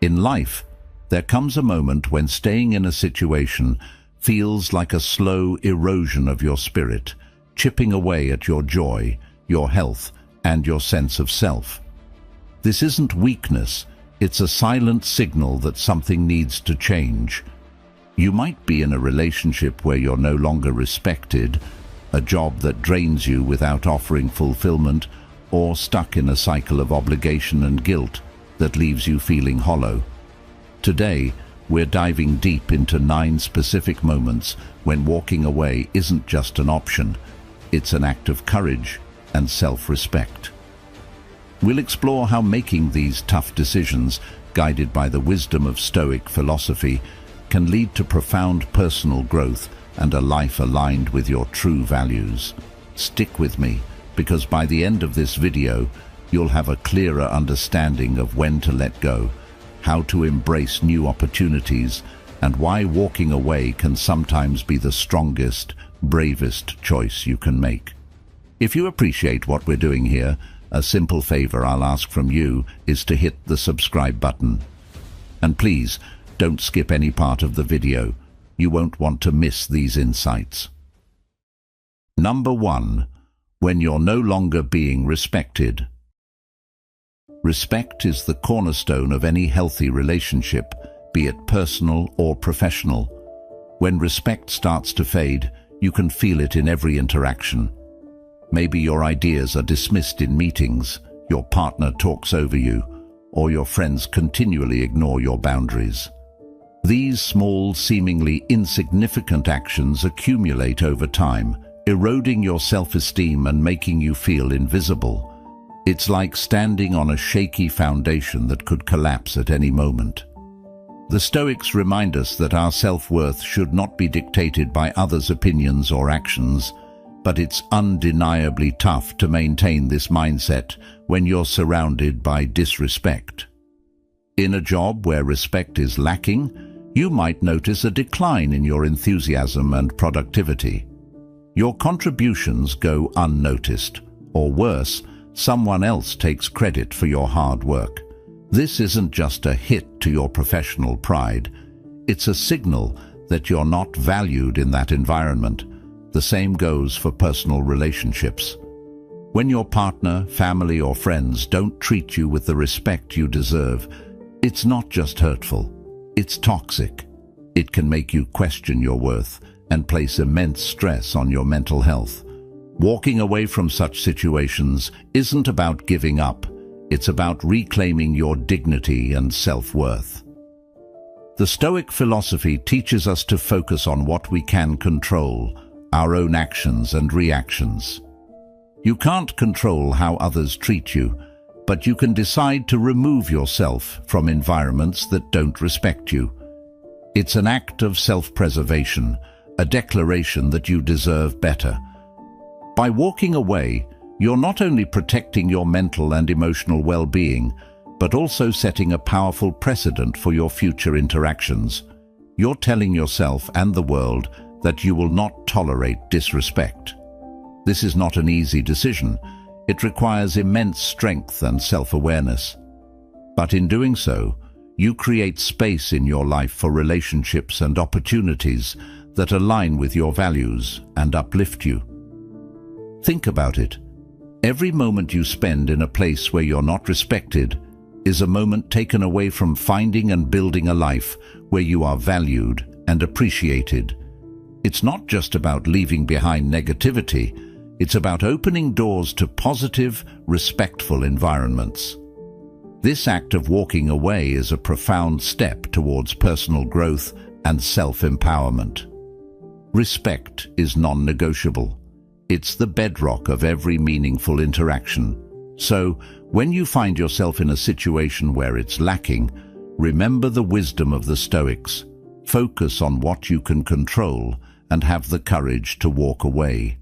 In life, there comes a moment when staying in a situation feels like a slow erosion of your spirit, chipping away at your joy, your health, and your sense of self. This isn't weakness, it's a silent signal that something needs to change. You might be in a relationship where you're no longer respected, a job that drains you without offering fulfillment, or stuck in a cycle of obligation and guilt that leaves you feeling hollow. Today, we're diving deep into 9 specific moments when walking away isn't just an option, it's an act of courage and self-respect. We'll explore how making these tough decisions, guided by the wisdom of Stoic philosophy, can lead to profound personal growth and a life aligned with your true values. Stick with me, because by the end of this video, you'll have a clearer understanding of when to let go, how to embrace new opportunities, and why walking away can sometimes be the strongest, bravest choice you can make. If you appreciate what we're doing here, a simple favor I'll ask from you is to hit the subscribe button. And please, don't skip any part of the video. You won't want to miss these insights. Number 1. When you're no longer being respected. Respect is the cornerstone of any healthy relationship, be it personal or professional. When respect starts to fade, you can feel it in every interaction. Maybe your ideas are dismissed in meetings, your partner talks over you, or your friends continually ignore your boundaries. These small, seemingly insignificant actions accumulate over time, eroding your self-esteem and making you feel invisible. It's like standing on a shaky foundation that could collapse at any moment. The Stoics remind us that our self-worth should not be dictated by others' opinions or actions, but it's undeniably tough to maintain this mindset when you're surrounded by disrespect. In a job where respect is lacking, you might notice a decline in your enthusiasm and productivity. Your contributions go unnoticed, or worse, someone else takes credit for your hard work. This isn't just a hit to your professional pride, it's a signal that you're not valued in that environment. The same goes for personal relationships. When your partner, family, or friends don't treat you with the respect you deserve, it's not just hurtful, it's toxic. It can make you question your worth and place immense stress on your mental health. Walking away from such situations isn't about giving up, it's about reclaiming your dignity and self-worth. The Stoic philosophy teaches us to focus on what we can control, our own actions and reactions. You can't control how others treat you, but you can decide to remove yourself from environments that don't respect you. It's an act of self-preservation, a declaration that you deserve better. By walking away, you're not only protecting your mental and emotional well-being, but also setting a powerful precedent for your future interactions. You're telling yourself and the world that you will not tolerate disrespect. This is not an easy decision. It requires immense strength and self-awareness. But in doing so, you create space in your life for relationships and opportunities that align with your values and uplift you. Think about it. Every moment you spend in a place where you're not respected is a moment taken away from finding and building a life where you are valued and appreciated. It's not just about leaving behind negativity, it's about opening doors to positive, respectful environments. This act of walking away is a profound step towards personal growth and self-empowerment. Respect is non-negotiable. It's the bedrock of every meaningful interaction. So, when you find yourself in a situation where it's lacking, remember the wisdom of the Stoics. Focus on what you can control and have the courage to walk away.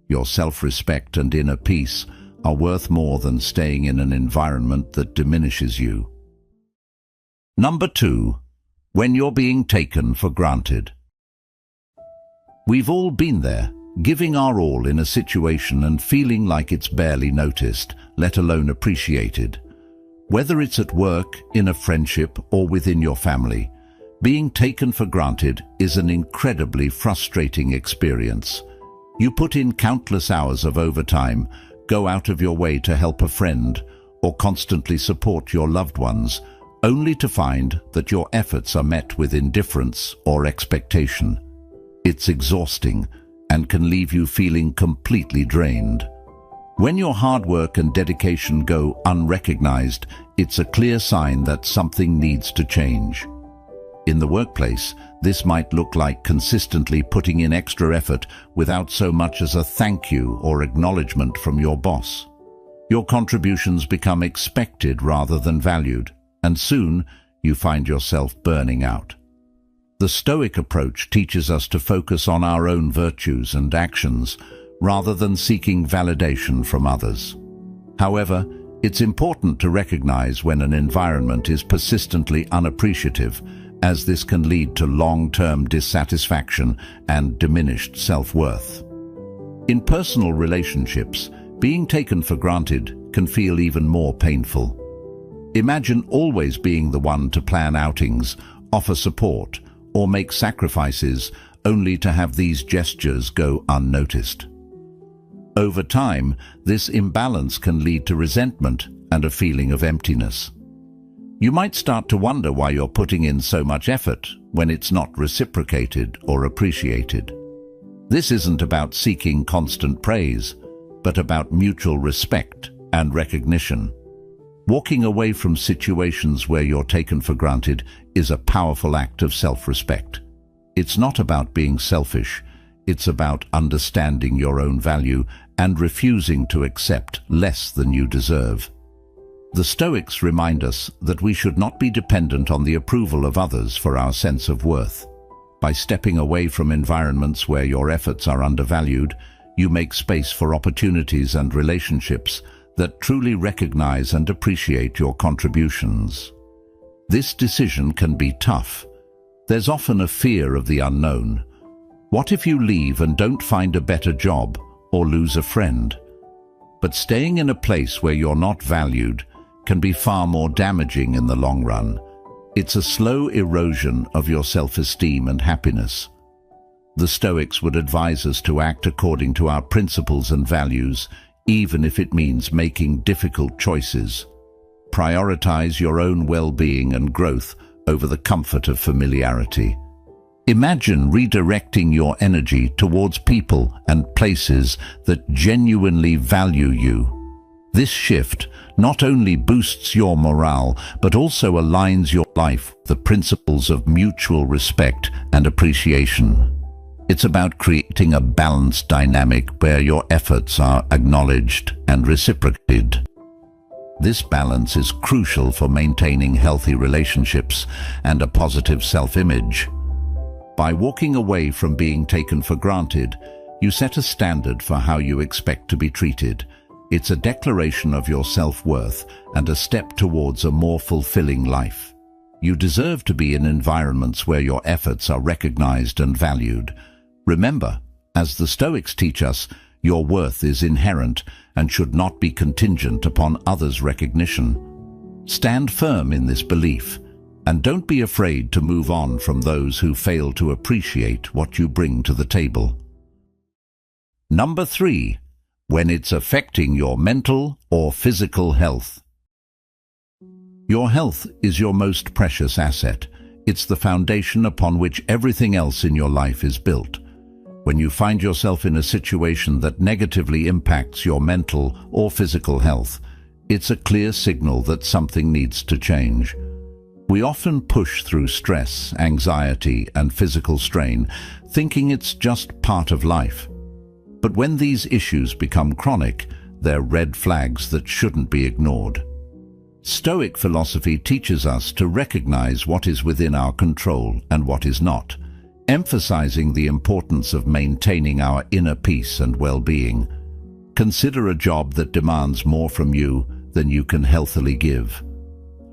Your self-respect and inner peace are worth more than staying in an environment that diminishes you. Number 2. When you're being taken for granted. We've all been there, giving our all in a situation and feeling like it's barely noticed, let alone appreciated. Whether it's at work, in a friendship, or within your family, being taken for granted is an incredibly frustrating experience. You put in countless hours of overtime, go out of your way to help a friend, or constantly support your loved ones, only to find that your efforts are met with indifference or expectation. It's exhausting and can leave you feeling completely drained. When your hard work and dedication go unrecognized, it's a clear sign that something needs to change. In the workplace, this might look like consistently putting in extra effort without so much as a thank you or acknowledgement from your boss. Your contributions become expected rather than valued, and soon you find yourself burning out. The Stoic approach teaches us to focus on our own virtues and actions rather than seeking validation from others. However, it's important to recognize when an environment is persistently unappreciative, as this can lead to long-term dissatisfaction and diminished self-worth. In personal relationships, being taken for granted can feel even more painful. Imagine always being the one to plan outings, offer support, or make sacrifices, only to have these gestures go unnoticed. Over time, this imbalance can lead to resentment and a feeling of emptiness. You might start to wonder why you're putting in so much effort when it's not reciprocated or appreciated. This isn't about seeking constant praise, but about mutual respect and recognition. Walking away from situations where you're taken for granted is a powerful act of self-respect. It's not about being selfish, it's about understanding your own value and refusing to accept less than you deserve. The Stoics remind us that we should not be dependent on the approval of others for our sense of worth. By stepping away from environments where your efforts are undervalued, you make space for opportunities and relationships that truly recognize and appreciate your contributions. This decision can be tough. There's often a fear of the unknown. What if you leave and don't find a better job or lose a friend? But staying in a place where you're not valued can be far more damaging in the long run. It's a slow erosion of your self-esteem and happiness. The Stoics would advise us to act according to our principles and values, even if it means making difficult choices. Prioritize your own well-being and growth over the comfort of familiarity. Imagine redirecting your energy towards people and places that genuinely value you. This shift not only boosts your morale, but also aligns your life with the principles of mutual respect and appreciation. It's about creating a balanced dynamic where your efforts are acknowledged and reciprocated. This balance is crucial for maintaining healthy relationships and a positive self-image. By walking away from being taken for granted, you set a standard for how you expect to be treated. It's a declaration of your self-worth and a step towards a more fulfilling life. You deserve to be in environments where your efforts are recognized and valued. Remember, as the Stoics teach us, your worth is inherent and should not be contingent upon others' recognition. Stand firm in this belief, and don't be afraid to move on from those who fail to appreciate what you bring to the table. Number 3. When it's affecting your mental or physical health. Your health is your most precious asset. It's the foundation upon which everything else in your life is built. When you find yourself in a situation that negatively impacts your mental or physical health, it's a clear signal that something needs to change. We often push through stress, anxiety, and physical strain, thinking it's just part of life. But when these issues become chronic, they're red flags that shouldn't be ignored. Stoic philosophy teaches us to recognize what is within our control and what is not, emphasizing the importance of maintaining our inner peace and well-being. Consider a job that demands more from you than you can healthily give.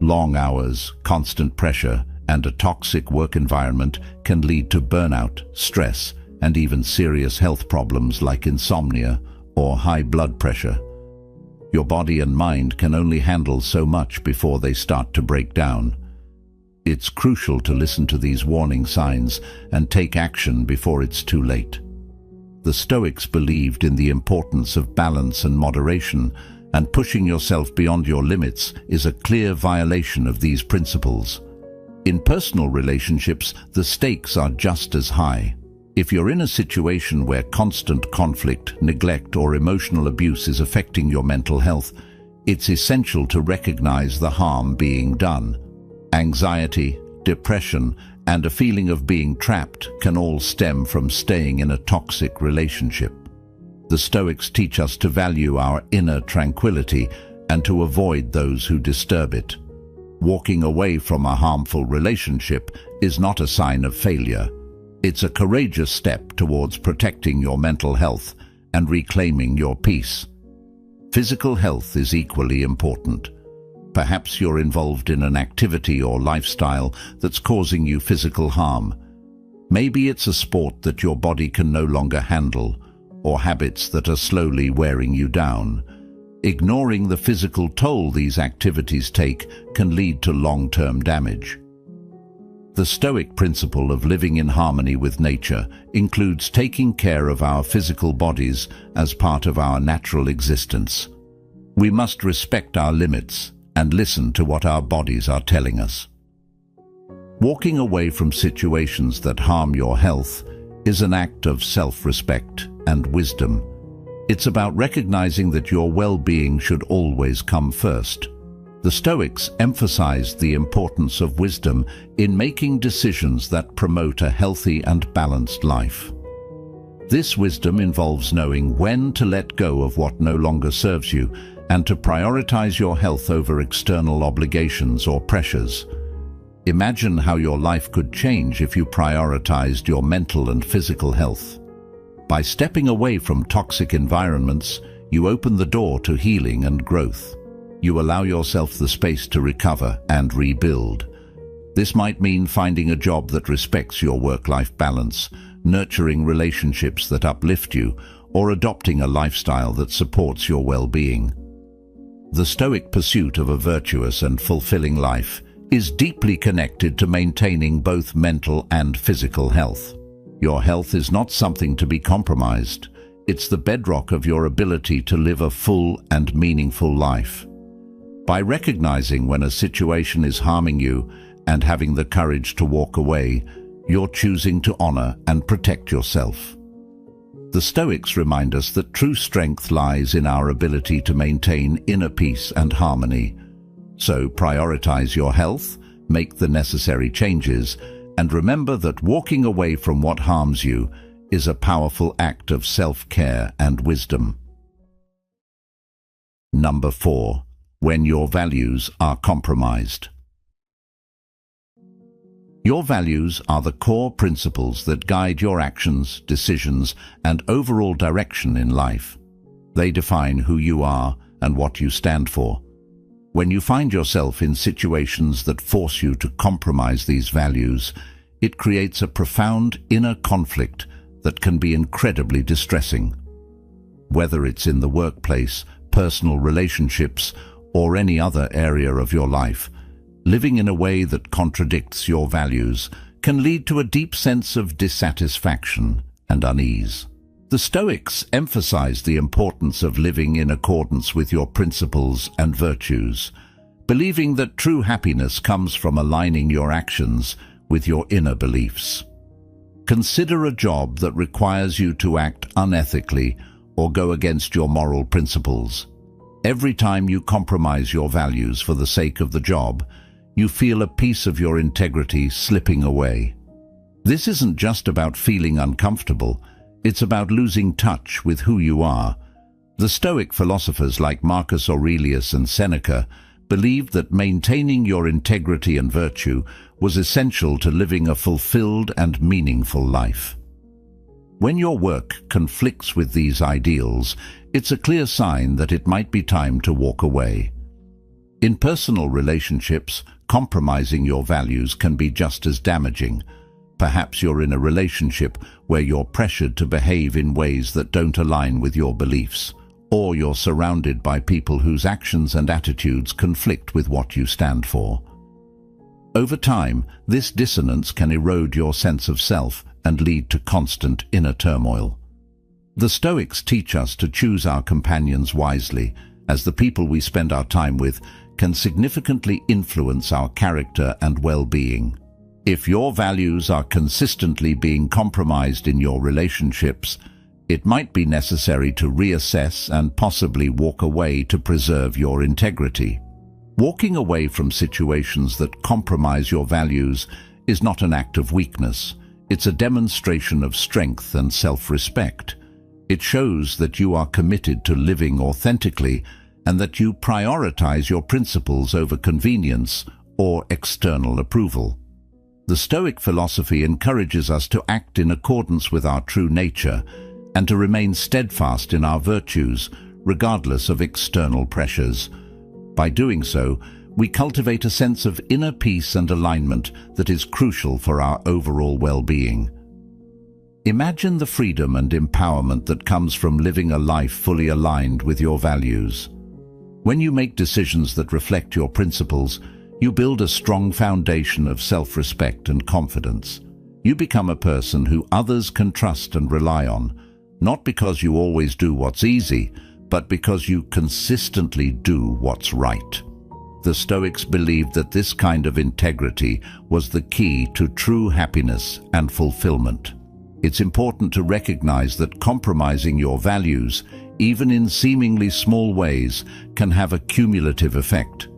Long hours, constant pressure, and a toxic work environment can lead to burnout, stress, and even serious health problems like insomnia or high blood pressure. Your body and mind can only handle so much before they start to break down. It's crucial to listen to these warning signs and take action before it's too late. The Stoics believed in the importance of balance and moderation, and pushing yourself beyond your limits is a clear violation of these principles. In personal relationships, the stakes are just as high. If you're in a situation where constant conflict, neglect, or emotional abuse is affecting your mental health, it's essential to recognize the harm being done. Anxiety, depression, and a feeling of being trapped can all stem from staying in a toxic relationship. The Stoics teach us to value our inner tranquility and to avoid those who disturb it. Walking away from a harmful relationship is not a sign of failure. It's a courageous step towards protecting your mental health and reclaiming your peace. Physical health is equally important. Perhaps you're involved in an activity or lifestyle that's causing you physical harm. Maybe it's a sport that your body can no longer handle, or habits that are slowly wearing you down. Ignoring the physical toll these activities take can lead to long-term damage. The Stoic principle of living in harmony with nature includes taking care of our physical bodies as part of our natural existence. We must respect our limits and listen to what our bodies are telling us. Walking away from situations that harm your health is an act of self-respect and wisdom. It's about recognizing that your well-being should always come first. The Stoics emphasized the importance of wisdom in making decisions that promote a healthy and balanced life. This wisdom involves knowing when to let go of what no longer serves you and to prioritize your health over external obligations or pressures. Imagine how your life could change if you prioritized your mental and physical health. By stepping away from toxic environments, you open the door to healing and growth. You allow yourself the space to recover and rebuild. This might mean finding a job that respects your work-life balance, nurturing relationships that uplift you, or adopting a lifestyle that supports your well-being. The Stoic pursuit of a virtuous and fulfilling life is deeply connected to maintaining both mental and physical health. Your health is not something to be compromised. It's the bedrock of your ability to live a full and meaningful life. By recognizing when a situation is harming you and having the courage to walk away, you're choosing to honor and protect yourself. The Stoics remind us that true strength lies in our ability to maintain inner peace and harmony. So prioritize your health, make the necessary changes, and remember that walking away from what harms you is a powerful act of self-care and wisdom. Number 4. When your values are compromised. Your values are the core principles that guide your actions, decisions, and overall direction in life. They define who you are and what you stand for. When you find yourself in situations that force you to compromise these values, it creates a profound inner conflict that can be incredibly distressing. Whether it's in the workplace, personal relationships, or any other area of your life, living in a way that contradicts your values can lead to a deep sense of dissatisfaction and unease. The Stoics emphasize the importance of living in accordance with your principles and virtues, believing that true happiness comes from aligning your actions with your inner beliefs. Consider a job that requires you to act unethically or go against your moral principles. Every time you compromise your values for the sake of the job, you feel a piece of your integrity slipping away. This isn't just about feeling uncomfortable, it's about losing touch with who you are. The Stoic philosophers like Marcus Aurelius and Seneca believed that maintaining your integrity and virtue was essential to living a fulfilled and meaningful life. When your work conflicts with these ideals, it's a clear sign that it might be time to walk away. In personal relationships, compromising your values can be just as damaging. Perhaps you're in a relationship where you're pressured to behave in ways that don't align with your beliefs, or you're surrounded by people whose actions and attitudes conflict with what you stand for. Over time, this dissonance can erode your sense of self and lead to constant inner turmoil. The Stoics teach us to choose our companions wisely, as the people we spend our time with can significantly influence our character and well-being. If your values are consistently being compromised in your relationships, it might be necessary to reassess and possibly walk away to preserve your integrity. Walking away from situations that compromise your values is not an act of weakness. It's a demonstration of strength and self-respect. It shows that you are committed to living authentically and that you prioritize your principles over convenience or external approval. The Stoic philosophy encourages us to act in accordance with our true nature and to remain steadfast in our virtues, regardless of external pressures. By doing so, we cultivate a sense of inner peace and alignment that is crucial for our overall well-being. Imagine the freedom and empowerment that comes from living a life fully aligned with your values. When you make decisions that reflect your principles, you build a strong foundation of self-respect and confidence. You become a person who others can trust and rely on, not because you always do what's easy, but because you consistently do what's right. The Stoics believed that this kind of integrity was the key to true happiness and fulfillment. It's important to recognize that compromising your values, even in seemingly small ways, can have a cumulative effect.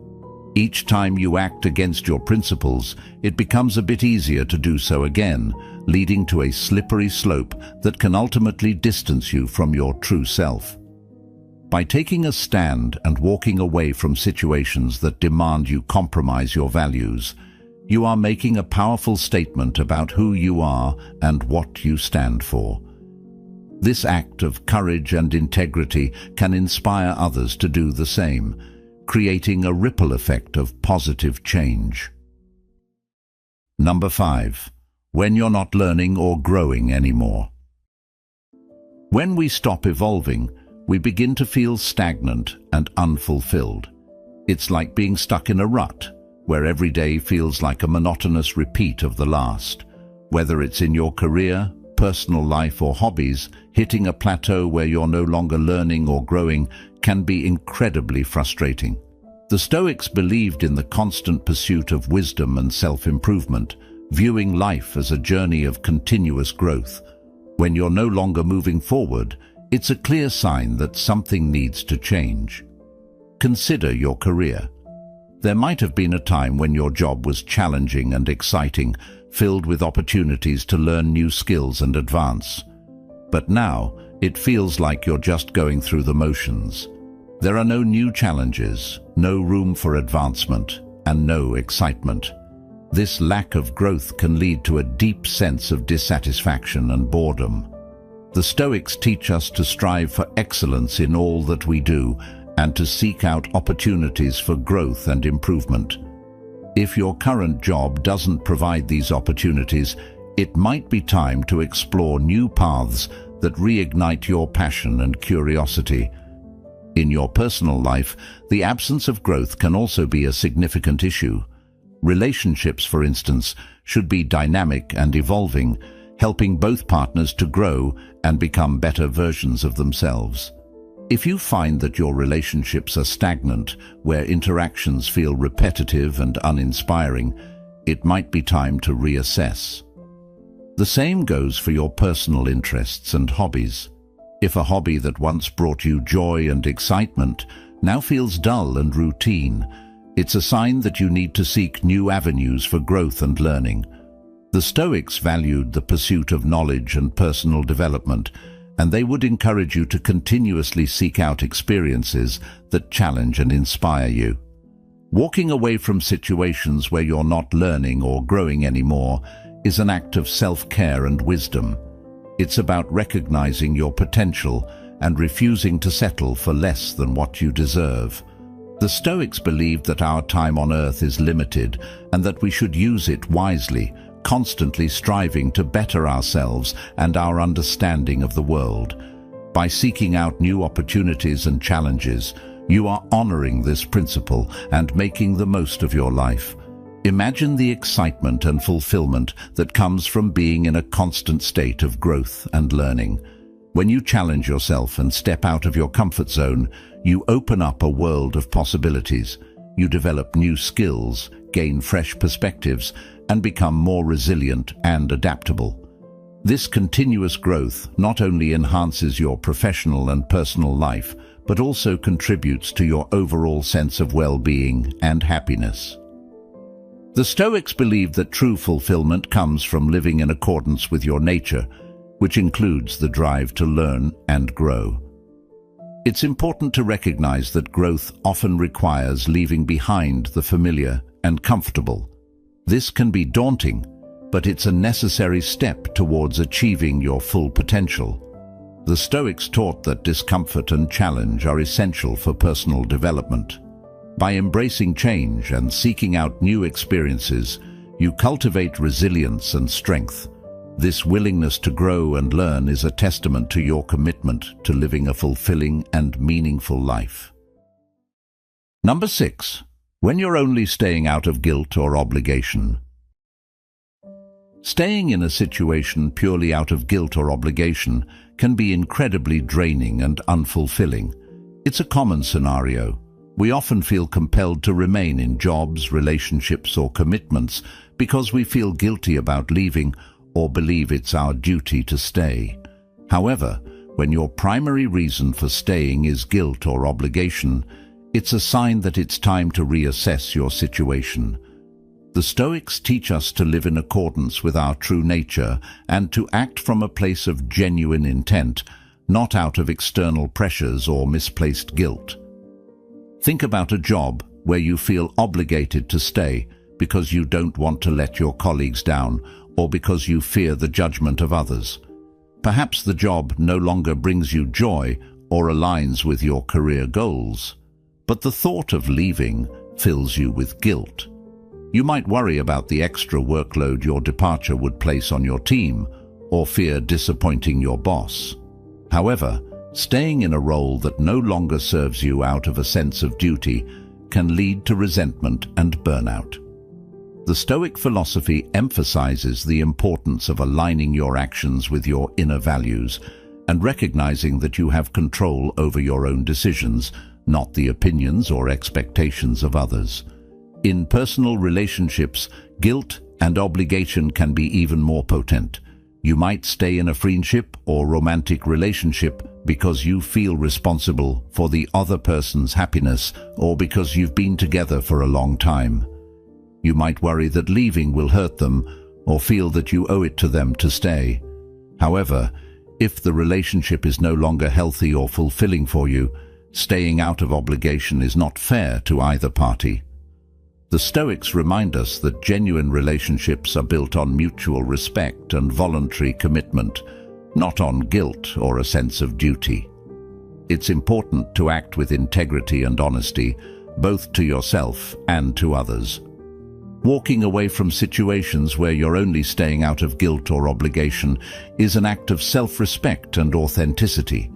Each time you act against your principles, it becomes a bit easier to do so again, leading to a slippery slope that can ultimately distance you from your true self. By taking a stand and walking away from situations that demand you compromise your values, you are making a powerful statement about who you are and what you stand for. This act of courage and integrity can inspire others to do the same, creating a ripple effect of positive change. Number 5. When you're not learning or growing anymore. When we stop evolving, we begin to feel stagnant and unfulfilled. It's like being stuck in a rut, where every day feels like a monotonous repeat of the last. Whether it's in your career, personal life, or hobbies, hitting a plateau where you're no longer learning or growing can be incredibly frustrating. The Stoics believed in the constant pursuit of wisdom and self-improvement, viewing life as a journey of continuous growth. When you're no longer moving forward, it's a clear sign that something needs to change. Consider your career. There might have been a time when your job was challenging and exciting, filled with opportunities to learn new skills and advance. But now, it feels like you're just going through the motions. There are no new challenges, no room for advancement, and no excitement. This lack of growth can lead to a deep sense of dissatisfaction and boredom. The Stoics teach us to strive for excellence in all that we do and to seek out opportunities for growth and improvement. If your current job doesn't provide these opportunities, it might be time to explore new paths that reignite your passion and curiosity. In your personal life, the absence of growth can also be a significant issue. Relationships, for instance, should be dynamic and evolving, helping both partners to grow and become better versions of themselves. If you find that your relationships are stagnant, where interactions feel repetitive and uninspiring, it might be time to reassess. The same goes for your personal interests and hobbies. If a hobby that once brought you joy and excitement now feels dull and routine, it's a sign that you need to seek new avenues for growth and learning. The Stoics valued the pursuit of knowledge and personal development, and they would encourage you to continuously seek out experiences that challenge and inspire you. Walking away from situations where you're not learning or growing anymore is an act of self-care and wisdom. It's about recognizing your potential and refusing to settle for less than what you deserve. The Stoics believed that our time on earth is limited and that we should use it wisely, constantly striving to better ourselves and our understanding of the world. By seeking out new opportunities and challenges, you are honoring this principle and making the most of your life. Imagine the excitement and fulfillment that comes from being in a constant state of growth and learning. When you challenge yourself and step out of your comfort zone, you open up a world of possibilities. You develop new skills, gain fresh perspectives, and become more resilient and adaptable. This continuous growth not only enhances your professional and personal life, but also contributes to your overall sense of well-being and happiness. The Stoics believe that true fulfillment comes from living in accordance with your nature, which includes the drive to learn and grow. It's important to recognize that growth often requires leaving behind the familiar and comfortable. This can be daunting, but it's a necessary step towards achieving your full potential. The Stoics taught that discomfort and challenge are essential for personal development. By embracing change and seeking out new experiences, you cultivate resilience and strength. This willingness to grow and learn is a testament to your commitment to living a fulfilling and meaningful life. Number 6. When you're only staying out of guilt or obligation. Staying in a situation purely out of guilt or obligation can be incredibly draining and unfulfilling. It's a common scenario. We often feel compelled to remain in jobs, relationships, or commitments because we feel guilty about leaving or believe it's our duty to stay. However, when your primary reason for staying is guilt or obligation, it's a sign that it's time to reassess your situation. The Stoics teach us to live in accordance with our true nature and to act from a place of genuine intent, not out of external pressures or misplaced guilt. Think about a job where you feel obligated to stay because you don't want to let your colleagues down or because you fear the judgment of others. Perhaps the job no longer brings you joy or aligns with your career goals, but the thought of leaving fills you with guilt. You might worry about the extra workload your departure would place on your team or fear disappointing your boss. However, staying in a role that no longer serves you out of a sense of duty can lead to resentment and burnout. The Stoic philosophy emphasizes the importance of aligning your actions with your inner values and recognizing that you have control over your own decisions, not the opinions or expectations of others. In personal relationships, guilt and obligation can be even more potent. You might stay in a friendship or romantic relationship because you feel responsible for the other person's happiness or because you've been together for a long time. You might worry that leaving will hurt them or feel that you owe it to them to stay. However, if the relationship is no longer healthy or fulfilling for you, staying out of obligation is not fair to either party. The Stoics remind us that genuine relationships are built on mutual respect and voluntary commitment, not on guilt or a sense of duty. It's important to act with integrity and honesty, both to yourself and to others. Walking away from situations where you're only staying out of guilt or obligation is an act of self-respect and authenticity.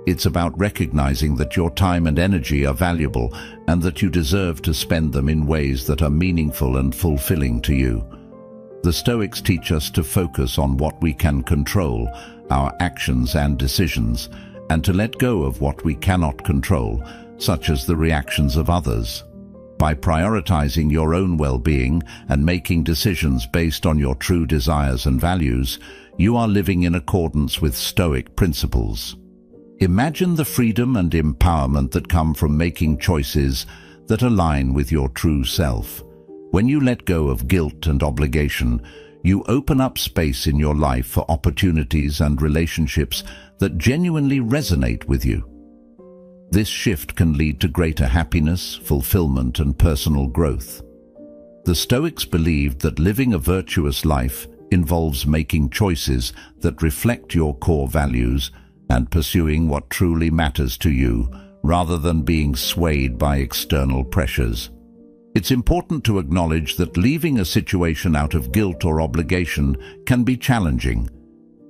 It's about recognizing that your time and energy are valuable and that you deserve to spend them in ways that are meaningful and fulfilling to you. The Stoics teach us to focus on what we can control, our actions and decisions, and to let go of what we cannot control, such as the reactions of others. By prioritizing your own well-being and making decisions based on your true desires and values, you are living in accordance with Stoic principles. Imagine the freedom and empowerment that come from making choices that align with your true self. When you let go of guilt and obligation, you open up space in your life for opportunities and relationships that genuinely resonate with you. This shift can lead to greater happiness, fulfillment, and personal growth. The Stoics believed that living a virtuous life involves making choices that reflect your core values and pursuing what truly matters to you, rather than being swayed by external pressures. It's important to acknowledge that leaving a situation out of guilt or obligation can be challenging.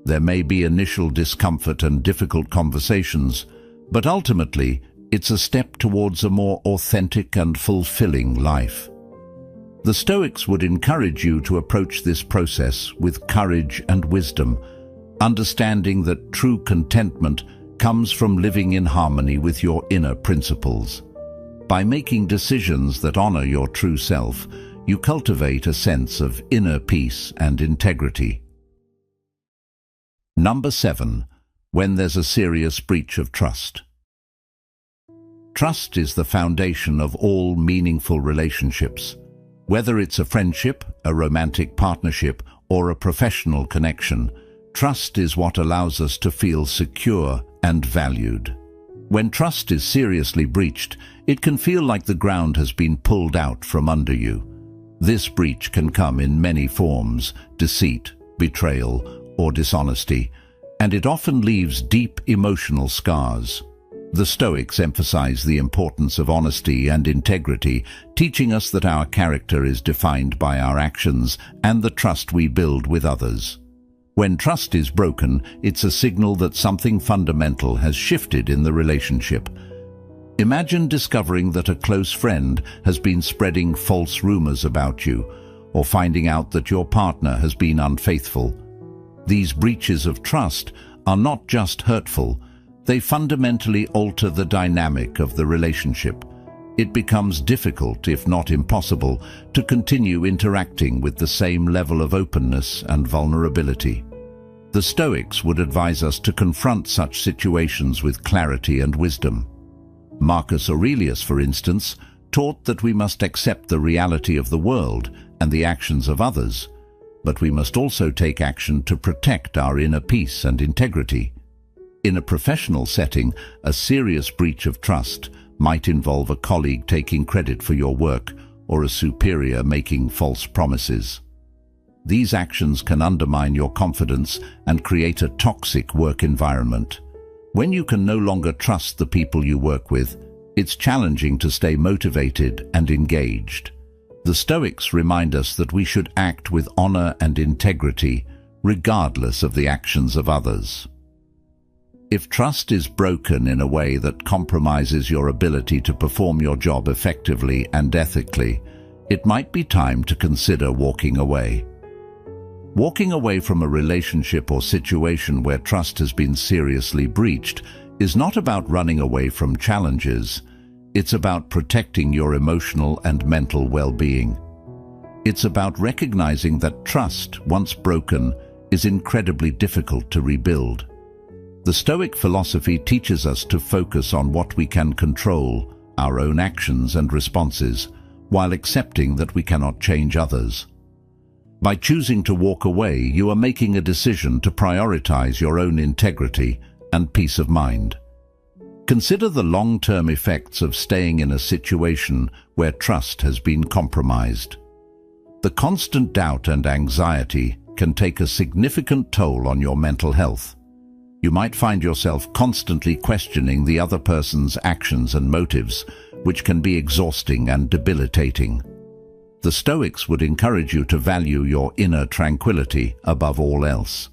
There may be initial discomfort and difficult conversations, but ultimately, it's a step towards a more authentic and fulfilling life. The Stoics would encourage you to approach this process with courage and wisdom, understanding that true contentment comes from living in harmony with your inner principles. By making decisions that honor your true self, you cultivate a sense of inner peace and integrity. Number 7. When there's a serious breach of trust. Trust is the foundation of all meaningful relationships. Whether it's a friendship, a romantic partnership, or a professional connection, trust is what allows us to feel secure and valued. When trust is seriously breached, it can feel like the ground has been pulled out from under you. This breach can come in many forms: deceit, betrayal, or dishonesty, and it often leaves deep emotional scars. The Stoics emphasize the importance of honesty and integrity, teaching us that our character is defined by our actions and the trust we build with others. When trust is broken, it's a signal that something fundamental has shifted in the relationship. Imagine discovering that a close friend has been spreading false rumors about you, or finding out that your partner has been unfaithful. These breaches of trust are not just hurtful, they fundamentally alter the dynamic of the relationship. It becomes difficult, if not impossible, to continue interacting with the same level of openness and vulnerability. The Stoics would advise us to confront such situations with clarity and wisdom. Marcus Aurelius, for instance, taught that we must accept the reality of the world and the actions of others, but we must also take action to protect our inner peace and integrity. In a professional setting, a serious breach of trust might involve a colleague taking credit for your work or a superior making false promises. These actions can undermine your confidence and create a toxic work environment. When you can no longer trust the people you work with, it's challenging to stay motivated and engaged. The Stoics remind us that we should act with honor and integrity, regardless of the actions of others. If trust is broken in a way that compromises your ability to perform your job effectively and ethically, it might be time to consider walking away. Walking away from a relationship or situation where trust has been seriously breached is not about running away from challenges. It's about protecting your emotional and mental well-being. It's about recognizing that trust, once broken, is incredibly difficult to rebuild. The Stoic philosophy teaches us to focus on what we can control, our own actions and responses, while accepting that we cannot change others. By choosing to walk away, you are making a decision to prioritize your own integrity and peace of mind. Consider the long-term effects of staying in a situation where trust has been compromised. The constant doubt and anxiety can take a significant toll on your mental health. You might find yourself constantly questioning the other person's actions and motives, which can be exhausting and debilitating. The Stoics would encourage you to value your inner tranquility above all else.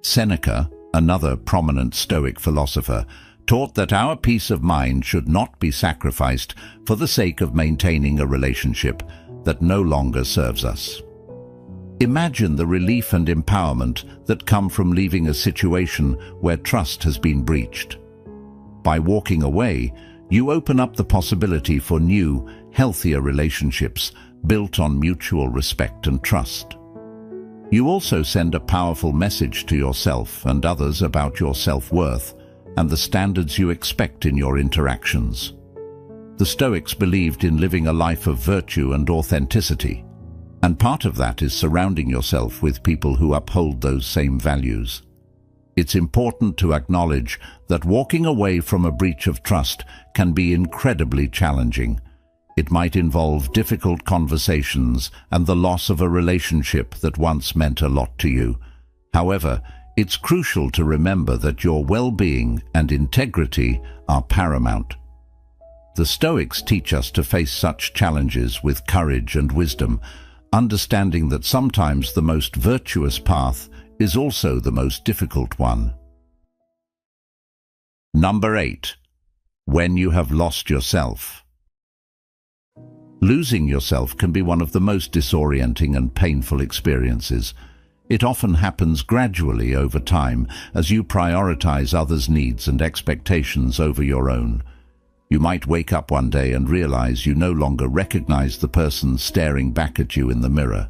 Seneca, another prominent Stoic philosopher, taught that our peace of mind should not be sacrificed for the sake of maintaining a relationship that no longer serves us. Imagine the relief and empowerment that come from leaving a situation where trust has been breached. By walking away, you open up the possibility for new, healthier relationships built on mutual respect and trust. You also send a powerful message to yourself and others about your self-worth and the standards you expect in your interactions. The Stoics believed in living a life of virtue and authenticity, and part of that is surrounding yourself with people who uphold those same values. It's important to acknowledge that walking away from a breach of trust can be incredibly challenging. It might involve difficult conversations and the loss of a relationship that once meant a lot to you. However, it's crucial to remember that your well-being and integrity are paramount. The Stoics teach us to face such challenges with courage and wisdom, understanding that sometimes the most virtuous path is also the most difficult one. Number 8. When you have lost yourself. Losing yourself can be one of the most disorienting and painful experiences. It often happens gradually over time as you prioritize others' needs and expectations over your own. You might wake up one day and realize you no longer recognize the person staring back at you in the mirror.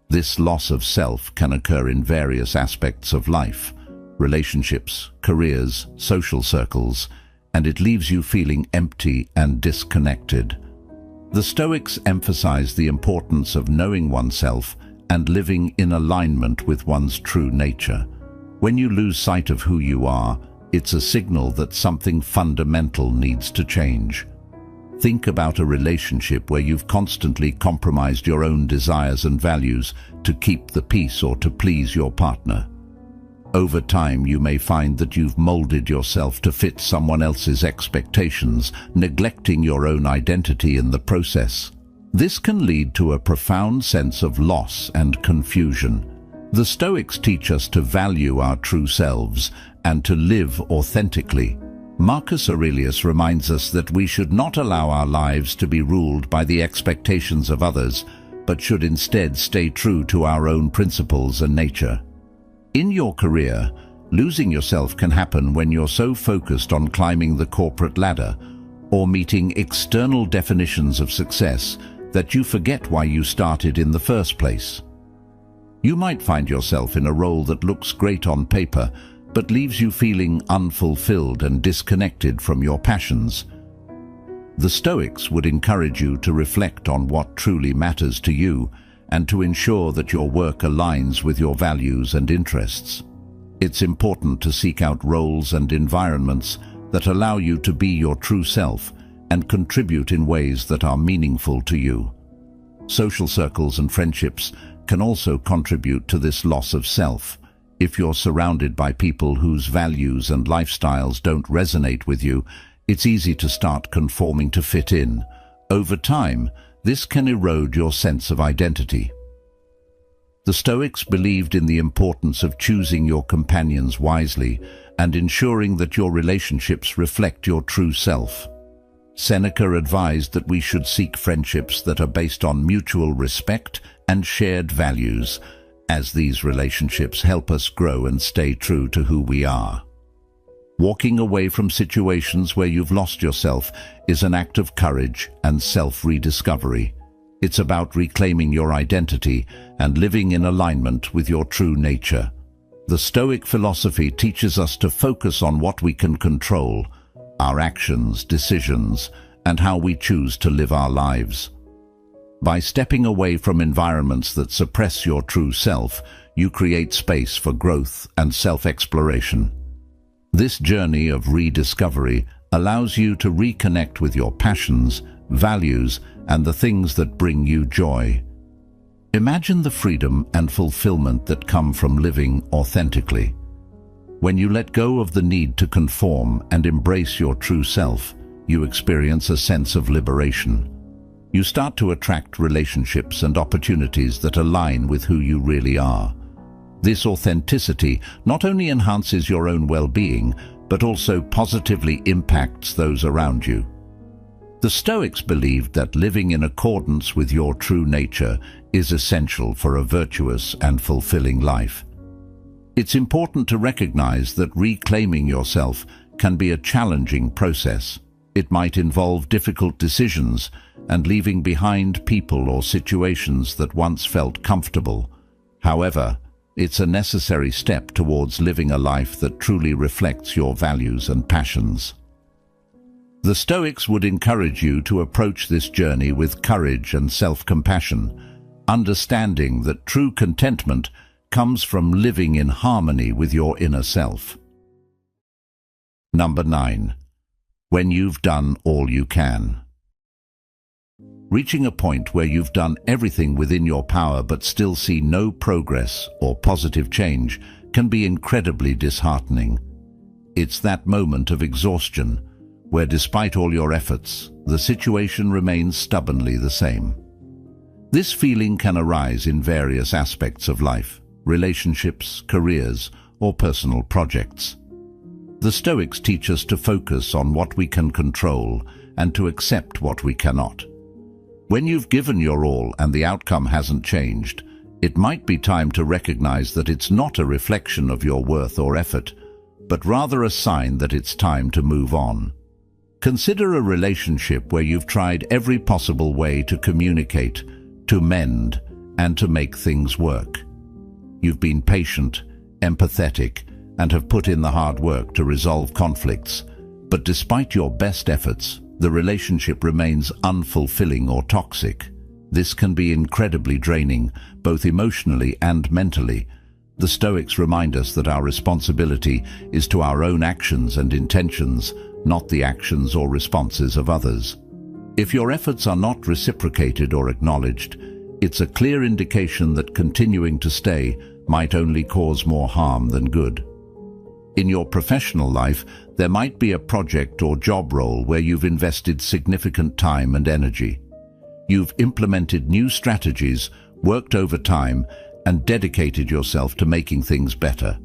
This loss of self can occur in various aspects of life: relationships, careers, social circles, and it leaves you feeling empty and disconnected. The Stoics emphasize the importance of knowing oneself and living in alignment with one's true nature. When you lose sight of who you are, it's a signal that something fundamental needs to change. Think about a relationship where you've constantly compromised your own desires and values to keep the peace or to please your partner. Over time, you may find that you've molded yourself to fit someone else's expectations, neglecting your own identity in the process. This can lead to a profound sense of loss and confusion. The Stoics teach us to value our true selves and to live authentically. Marcus Aurelius reminds us that we should not allow our lives to be ruled by the expectations of others, but should instead stay true to our own principles and nature. In your career, losing yourself can happen when you're so focused on climbing the corporate ladder or meeting external definitions of success that you forget why you started in the first place. You might find yourself in a role that looks great on paper, but leaves you feeling unfulfilled and disconnected from your passions. The Stoics would encourage you to reflect on what truly matters to you and to ensure that your work aligns with your values and interests. It's important to seek out roles and environments that allow you to be your true self and contribute in ways that are meaningful to you. Social circles and friendships can also contribute to this loss of self. If you're surrounded by people whose values and lifestyles don't resonate with you, it's easy to start conforming to fit in. Over time, this can erode your sense of identity. The Stoics believed in the importance of choosing your companions wisely and ensuring that your relationships reflect your true self. Seneca advised that we should seek friendships that are based on mutual respect and shared values, as these relationships help us grow and stay true to who we are. Walking away from situations where you've lost yourself is an act of courage and self-rediscovery. It's about reclaiming your identity and living in alignment with your true nature. The Stoic philosophy teaches us to focus on what we can control: our actions, decisions, and how we choose to live our lives. By stepping away from environments that suppress your true self, you create space for growth and self-exploration. This journey of rediscovery allows you to reconnect with your passions, values, and the things that bring you joy. Imagine the freedom and fulfillment that come from living authentically. When you let go of the need to conform and embrace your true self, you experience a sense of liberation. You start to attract relationships and opportunities that align with who you really are. This authenticity not only enhances your own well-being, but also positively impacts those around you. The Stoics believed that living in accordance with your true nature is essential for a virtuous and fulfilling life. It's important to recognize that reclaiming yourself can be a challenging process. It might involve difficult decisions and leaving behind people or situations that once felt comfortable. However, it's a necessary step towards living a life that truly reflects your values and passions. The Stoics would encourage you to approach this journey with courage and self-compassion, understanding that true contentment comes from living in harmony with your inner self. Number 9. When you've done all you can. Reaching a point where you've done everything within your power but still see no progress or positive change can be incredibly disheartening. It's that moment of exhaustion where, despite all your efforts, the situation remains stubbornly the same. This feeling can arise in various aspects of life. relationships, careers, or personal projects. The Stoics teach us to focus on what we can control and to accept what we cannot. When you've given your all and the outcome hasn't changed, it might be time to recognize that it's not a reflection of your worth or effort, but rather a sign that it's time to move on. Consider a relationship where you've tried every possible way to communicate, to mend, and to make things work. You've been patient, empathetic, and have put in the hard work to resolve conflicts, but despite your best efforts, the relationship remains unfulfilling or toxic. This can be incredibly draining, both emotionally and mentally. The Stoics remind us that our responsibility is to our own actions and intentions, not the actions or responses of others. If your efforts are not reciprocated or acknowledged, it's a clear indication that continuing to stay might only cause more harm than good. In your professional life, there might be a project or job role where you've invested significant time and energy. You've implemented new strategies, worked overtime, and dedicated yourself to making things better.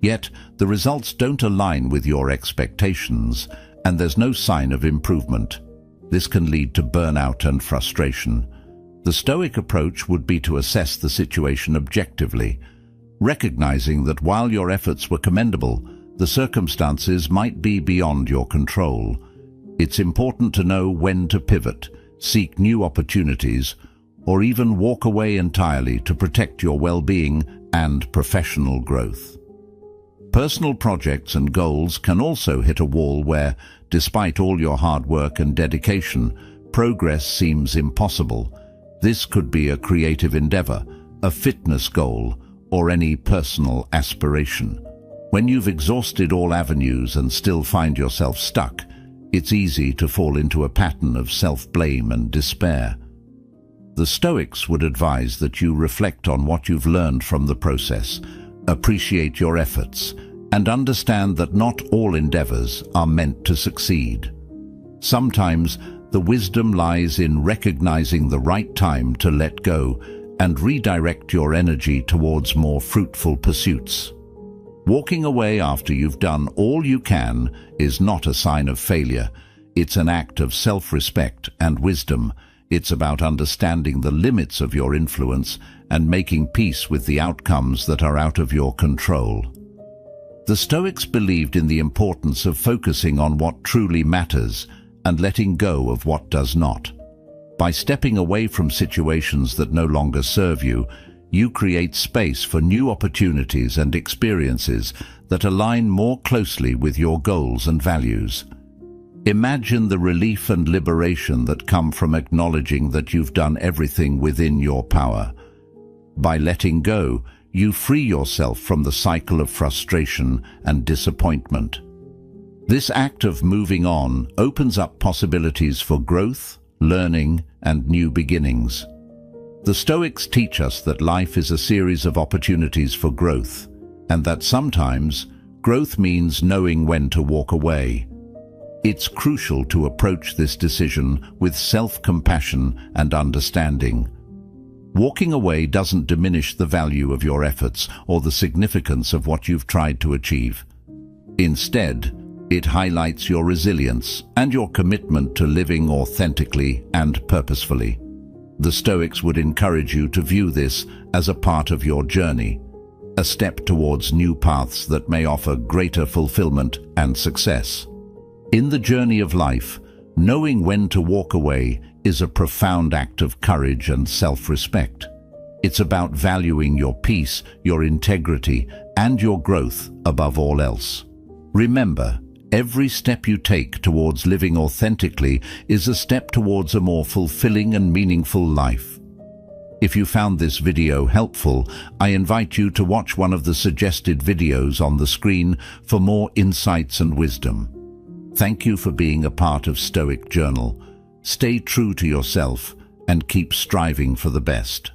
Yet, the results don't align with your expectations, and there's no sign of improvement. This can lead to burnout and frustration. The Stoic approach would be to assess the situation objectively, recognizing that while your efforts were commendable, the circumstances might be beyond your control. It's important to know when to pivot, seek new opportunities, or even walk away entirely to protect your well-being and professional growth. Personal projects and goals can also hit a wall where, despite all your hard work and dedication, progress seems impossible. This could be a creative endeavor, a fitness goal, or any personal aspiration. When you've exhausted all avenues and still find yourself stuck, it's easy to fall into a pattern of self-blame and despair. The Stoics would advise that you reflect on what you've learned from the process, appreciate your efforts, and understand that not all endeavors are meant to succeed. Sometimes the wisdom lies in recognizing the right time to let go and redirect your energy towards more fruitful pursuits. Walking away after you've done all you can is not a sign of failure. It's an act of self-respect and wisdom. It's about understanding the limits of your influence and making peace with the outcomes that are out of your control. The Stoics believed in the importance of focusing on what truly matters and letting go of what does not. By stepping away from situations that no longer serve you, you create space for new opportunities and experiences that align more closely with your goals and values. Imagine the relief and liberation that come from acknowledging that you've done everything within your power. By letting go, you free yourself from the cycle of frustration and disappointment. This act of moving on opens up possibilities for growth, learning, and new beginnings. The Stoics teach us that life is a series of opportunities for growth, and that sometimes growth means knowing when to walk away. It's crucial to approach this decision with self-compassion and understanding. Walking away doesn't diminish the value of your efforts or the significance of what you've tried to achieve. Instead, it highlights your resilience and your commitment to living authentically and purposefully. The Stoics would encourage you to view this as a part of your journey, a step towards new paths that may offer greater fulfillment and success. In the journey of life, knowing when to walk away is a profound act of courage and self-respect. It's about valuing your peace, your integrity, and your growth above all else. Remember, every step you take towards living authentically is a step towards a more fulfilling and meaningful life. If you found this video helpful, I invite you to watch one of the suggested videos on the screen for more insights and wisdom. Thank you for being a part of Stoic Journal. Stay true to yourself and keep striving for the best.